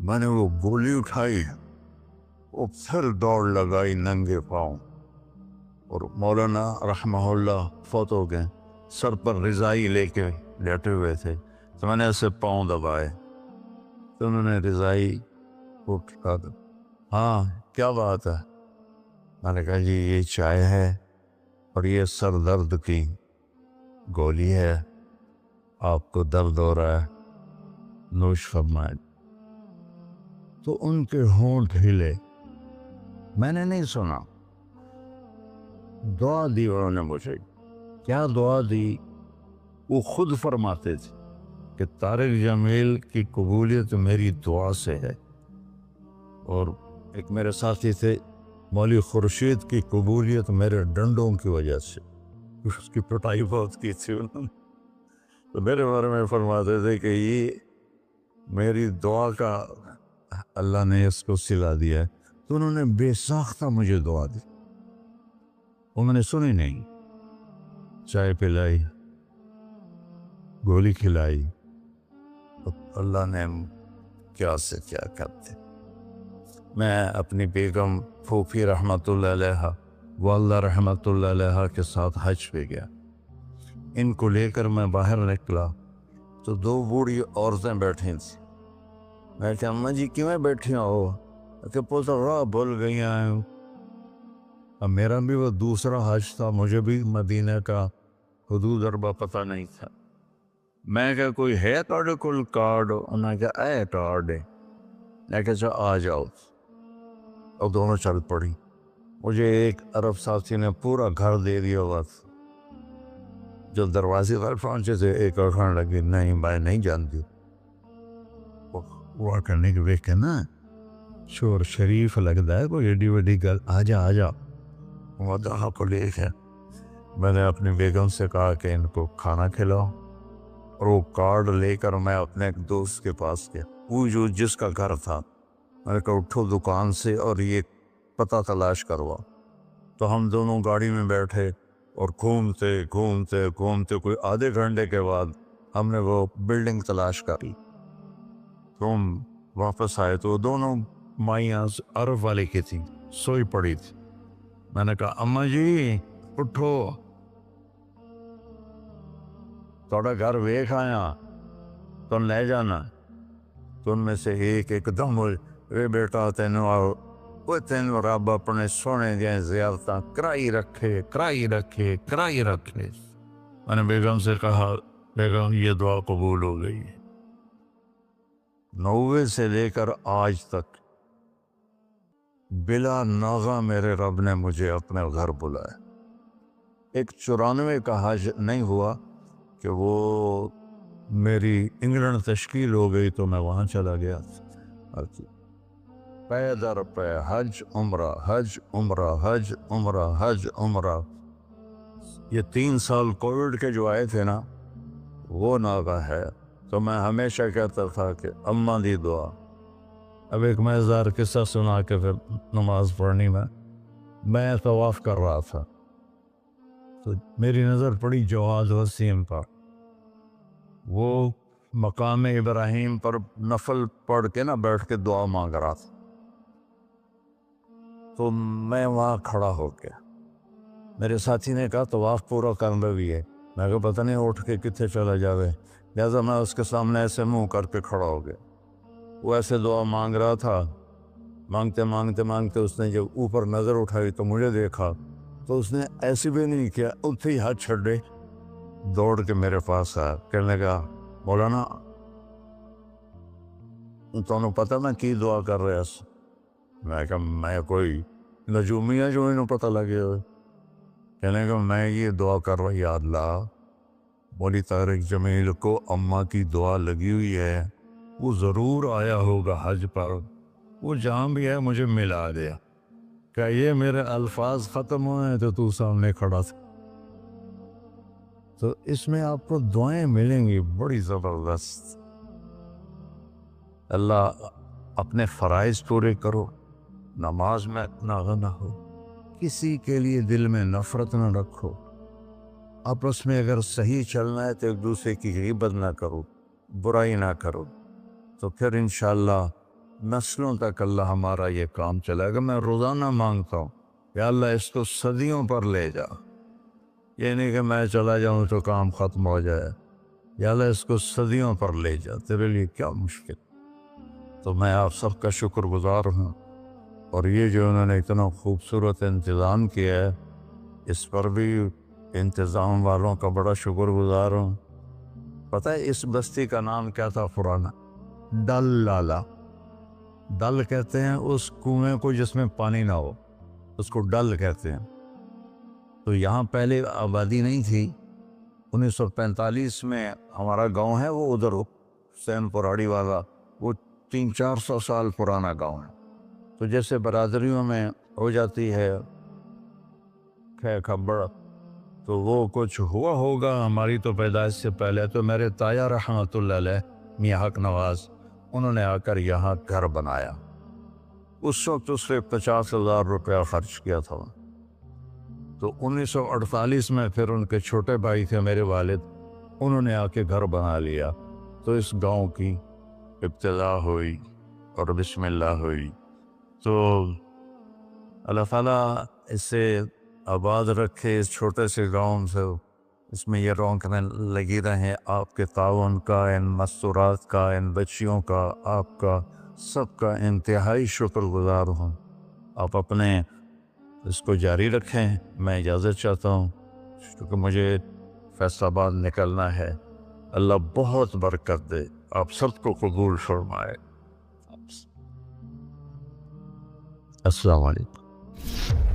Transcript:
میں نے وہ گولی اٹھائی، وہ پھر دوڑ لگائی ننگے پاؤں، اور مولانا رحمہ اللہ فوت ہو گئے، سر پر رضائی لے کے لیٹے ہوئے تھے، تو میں نے ایسے پاؤں دبائے، تو انہوں نے رضائی اٹھا کر، ہاں کیا بات ہے؟ میں نے کہا جی یہ چائے ہے اور یہ سر درد کی گولی ہے، آپ کو درد ہو رہا ہے، نوش فرمائے۔ تو ان کے ہونٹ ہلے، میں نے نہیں سنا، دعا دی انہوں نے مجھے۔ کیا دعا دی؟ وہ خود فرماتے تھے کہ طارق جمیل کی قبولیت میری دعا سے ہے، اور ایک میرے ساتھی تھے مولوی خورشید کی قبولیت میرے ڈنڈوں کی وجہ سے، اس کی پٹائی بہت کی تھی انہوں نے، تو میرے بارے میں فرماتے تھے کہ یہ میری دعا کا اللہ نے اس کو سلا دیا ہے۔ تو انہوں نے بے ساختہ مجھے دعا دی، انہوں نے سنی نہیں، چائے پلائی، گولی کھلائی، اللہ نے کیا سے کیا کرتے۔ میں اپنی بیگم پھوپھی رحمۃ اللہ علیہ، والدہ رحمۃ اللہ علیہ کے ساتھ حج پہ گیا، ان کو لے کر میں باہر نکلا تو دو بوڑھی عورتیں بیٹھی تھیں۔ میں کہ اماں جی کیوں بیٹھی ہو؟ کہ پوتا راہ بھول گئی ہیں۔ اب میرا بھی وہ دوسرا حج تھا، مجھے بھی مدینہ کا حدود اربا پتہ نہیں تھا۔ میں کہ کوئی ہے تھوڑے کول کارڈ؟ انہوں نے کہا اے کارڈ ہے۔ میں کہا چا آ جاؤ، اور دونوں چل پڑی۔ مجھے ایک عرب ساتھی نے پورا گھر دے دیا بس۔ جو دروازے پر پہنچے تھے ایک اور کھانے لگی، نہیں میں نہیں جانتی، وہ کرنے کے دیکھ کے نا شور شریف لگتا ہے، کوئی ایڈی وڈی گل، آ جا آ جا۔ وہ دونوں کو لے کے میں نے اپنی بیگم سے کہا کہ ان کو کھانا کھلاؤ، اور وہ کارڈ لے کر میں اپنے ایک دوست کے پاس گیا، وہ جو جس کا گھر تھا۔ میں نے کہا اٹھو دکان سے اور یہ پتہ تلاش کروا۔ تو ہم دونوں گاڑی میں بیٹھے اور گھومتے گھومتے گھومتے کوئی آدھے گھنٹے کے بعد ہم نے وہ بلڈنگ تلاش کر لی۔ تو ہم واپس آئے تو دونوں مائیاں عرب والے کی تھیں، سوئی پڑی تھی۔ میں نے کہا اماں جی اٹھو، تھوڑا گھر ویکھ آیا، تم لے جانا۔ تو ان میں سے ایک دم ہوئے بیٹا تینوں آؤ، وہ تینوں رب اپنے سونے دیا زیارتاں کرائی رکھے کرائی رکھے کرائی رکھے۔ میں نے بیگم سے کہا بیگم یہ دعا قبول ہو گئی۔ 90 سے لے کر آج تک بلا ناغہ میرے رب نے مجھے اپنے گھر بلایا۔ ایک 94 کا حج نہیں ہوا کہ وہ میری انگلینڈ تشکیل ہو گئی تو میں وہاں چلا گیا، پے در پے حج عمرہ حج عمرہ حج عمرہ حج عمرہ۔ یہ 3 سال کووڈ کے جو آئے تھے نا، وہ ناغہ ہے۔ تو میں ہمیشہ کہتا تھا کہ اماں دی دعا۔ اب ایک مزیدار قصہ سنا کے پھر نماز پڑھنی میں طواف کر رہا تھا، تو میری نظر پڑی جواد وسیم پر۔ وہ مقام ابراہیم پر نفل پڑھ کے نا بیٹھ کے دعا مانگ رہا تھا، تو میں وہاں کھڑا ہو گیا۔ میرے ساتھی نے کہا طواف پورا کرنا بھی ہے۔ میں کہا پتہ نہیں اٹھ کے کتنے چلا جاوے، لہٰذا میں اس کے سامنے ایسے منہ کر کے کھڑا ہو گیا۔ وہ ایسے دعا مانگ رہا تھا، مانگتے مانگتے مانگتے اس نے جب اوپر نظر اٹھائی تو مجھے دیکھا، تو اس نے ایسے بھی نہیں کیا، اتھے ہی ہاتھ چھڑے دوڑ کے میرے پاس آیا، کہنے لگا مولانا تمہیں پتہ میں کی دعا کر رہا ہوں؟ میں کہا میں کوئی نجومی ہے جو انہوں پتہ لگے ہوئے؟ کہنے لگا میں یہ دعا کر رہا، یا اللہ مولی طارق جمیل کو اماں کی دعا لگی ہوئی ہے، وہ ضرور آیا ہوگا حج پر، وہ جہاں بھی ہے مجھے ملا دیا۔ کہ یہ میرے الفاظ ختم ہوئے تو تو سامنے کھڑا تھا۔ تو اس میں آپ کو دعائیں ملیں گی بڑی زبردست۔ اللہ اپنے فرائض پورے کرو، نماز میں ناغہ نہ ہو، کسی کے لیے دل میں نفرت نہ رکھو، آپس میں اگر صحیح چلنا ہے تو ایک دوسرے کی غیبت نہ کرو، برائی نہ کرو، تو پھر انشاءاللہ نسلوں تک اللہ ہمارا یہ کام چلائے گا۔ میں روزانہ مانگتا ہوں یا اللہ اس کو صدیوں پر لے جا، یہ نہیں کہ میں چلا جاؤں تو کام ختم ہو جائے، یا اللہ اس کو صدیوں پر لے جا، تیرے لیے کیا مشکل۔ تو میں آپ سب کا شکر گزار ہوں، اور یہ جو انہوں نے اتنا خوبصورت انتظام کیا ہے اس پر بھی انتظام والوں کا بڑا شکر گزار ہوں۔ پتہ ہے اس بستی کا نام کیا تھا پرانا؟ ڈل لالا۔ ڈل کہتے ہیں اس کنویں کو جس میں پانی نہ ہو، اس کو ڈل کہتے ہیں۔ تو یہاں پہلے آبادی نہیں تھی۔ 1945 میں ہمارا گاؤں ہے وہ ادھر حسین پراڑی والا، وہ 300-400 سال پرانا گاؤں ہے۔ تو جیسے برادریوں میں ہو جاتی ہے خبر، تو وہ کچھ ہوا ہوگا ہماری تو پیدائش سے پہلے۔ تو میرے تایا رحمۃ اللہ علیہ میاں حق نواز، انہوں نے آ کر یہاں گھر بنایا۔ اس وقت اس سے 50,000 روپیہ خرچ کیا تھا۔ تو 1948 میں پھر ان کے چھوٹے بھائی تھے میرے والد، انہوں نے آ کے گھر بنا لیا۔ تو اس گاؤں کی ابتدا ہوئی اور بسم اللہ ہوئی۔ تو اللہ تعالیٰ اسے آباد رکھے، اس چھوٹے سے گاؤں سے اس میں یہ رونقیں لگی رہیں۔ آپ کے تعاون کا، ان مستورات کا، ان بچیوں کا، آپ کا سب کا انتہائی شکر گزار ہوں۔ آپ اپنے اس کو جاری رکھیں۔ میں اجازت چاہتا ہوں کیونکہ مجھے فیصل آباد نکلنا ہے۔ اللہ بہت برکت دے، آپ سب کو قبول فرمائے۔ السلام علیکم۔